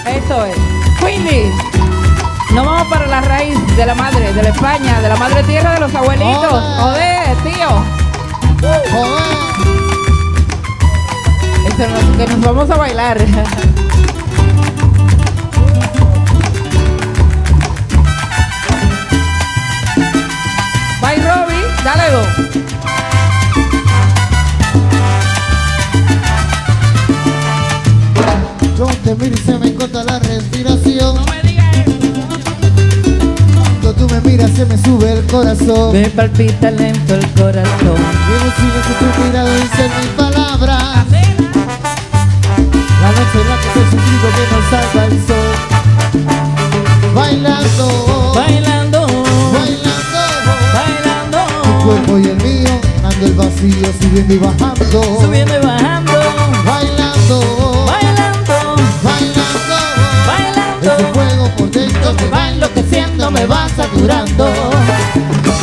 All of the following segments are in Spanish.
Eso es. Quindi, nos vamos para la raíz de la madre, de la España, de la madre tierra de los abuelitos. Joder, tío. Joder. Que nos vamos a bailar. Bye, Robbie. Dale, go. Yo te miro y se me corta la respiración. No me digas eso. Cuando tú me miras se me sube el corazón. Me palpita lento el corazón. Vivo silencio, tu mirada dice mis palabras. La noche en la que te suplico que nos salva el sol. Bailando, Bailando, bailando, bailando. tu cuerpo y el mío, dando el vacío, subiendo y bajando. Subiendo y bajando. Bailando, Bailando, bailando. bailando. Ese fuego por dentro Que va enloqueciendo, me va saturando.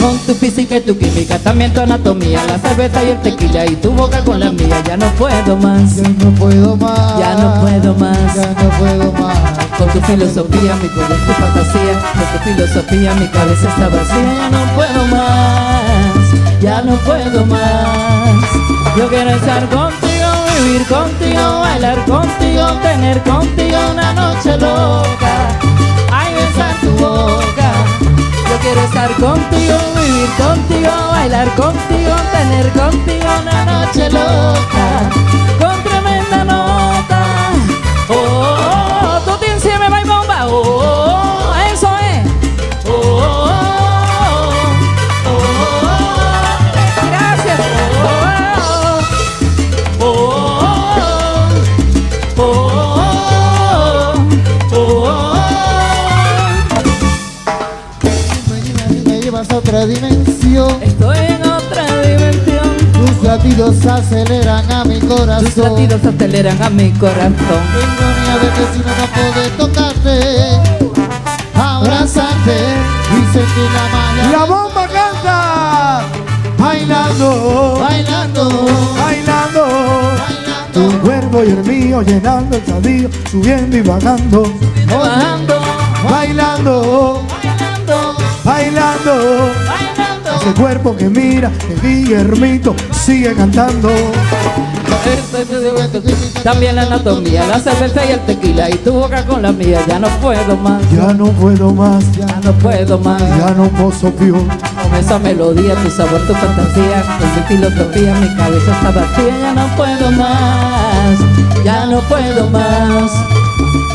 Con tu física y tu química, también tu anatomía, la cerveza y el tequila y tu boca con la mía. Ya no puedo más, Ya no puedo más, ya no puedo más. ya no puedo más. Con tu filosofía, mi poder, tu fantasía. Con tu filosofía, mi cabeza está vacía. Ya no puedo más, ya no puedo más. Yo quiero estar contigo, vivir contigo, bailar contigo, tener contigo una noche loca. Ay, besar tu boca. Yo quiero estar contigo, vivir contigo, bailar contigo, tener contigo una noche loca. Con tremenda nota. Oh, oh, oh, tú tienes que me va y bomba. Oh, oh, oh, eso es. Oh, oh, oh, oh, oh. Gracias. Oh, oh, oh, oh, oh, oh, oh. Me llevas a otra dimensión. Estoy en otra dimensión. Tus latidos aceleran a mi corazón. Tus latidos aceleran a mi corazón. Vengo ni a verte sino no poder tocarte, abrazarte y sentir la magia. La bomba canta, bailando, Bailando, bailando. Tu bailando, cuerpo y el mío llenando el cadillo, subiendo y bajando, Bajando, bailando, bailando, bailando. bailando. Ese cuerpo que mira, el Guillermito sigue cantando. También la anatomía, la cerveza y el tequila y tu boca con la mía. Ya no puedo más, Ya no puedo más, ya no puedo más. ya no posso più. Con esa melodía, tu sabor, tu fantasía, con tu filosofía, mi cabeza está vacía. Ya no puedo más, ya no puedo más.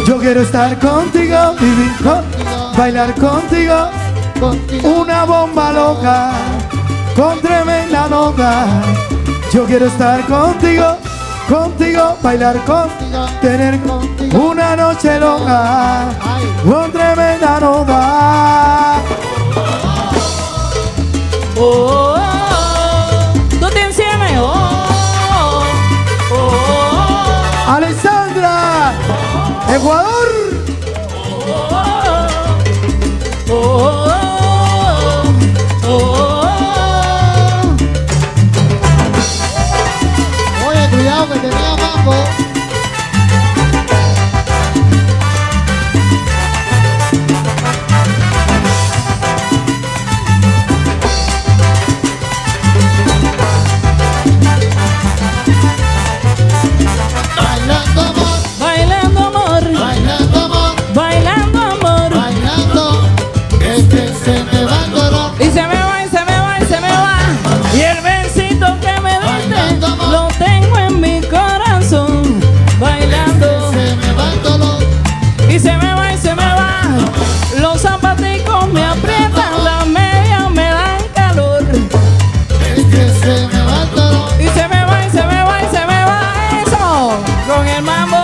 Yo quiero estar contigo, vivir contigo, bailar contigo, contigo. una bomba loca, con tremenda nota. Yo quiero estar contigo, contigo, bailar contigo, tener una noche loca, con tremenda nota. Oh, oh, oh, tú te enciendes. Oh, oh, oh, oh, Alexandra, Ecuador. oh, oh, oh, oh. Oye, cuidado que tenía mambo. Bailando amor, Bailando amor, bailando amor, bailando amor. bailando. Es que se me va el dolor. Y se me va, y se me va, y se me va. Y el besito que me diste lo tengo en mi corazón. Bailando. Se me va el dolor. Y se me va, y se me va. Los zapaticos me aprietan, las medias me dan calor. Es que se me va el dolor. Y se me va, y se me va, y se me va. Eso, con el mambo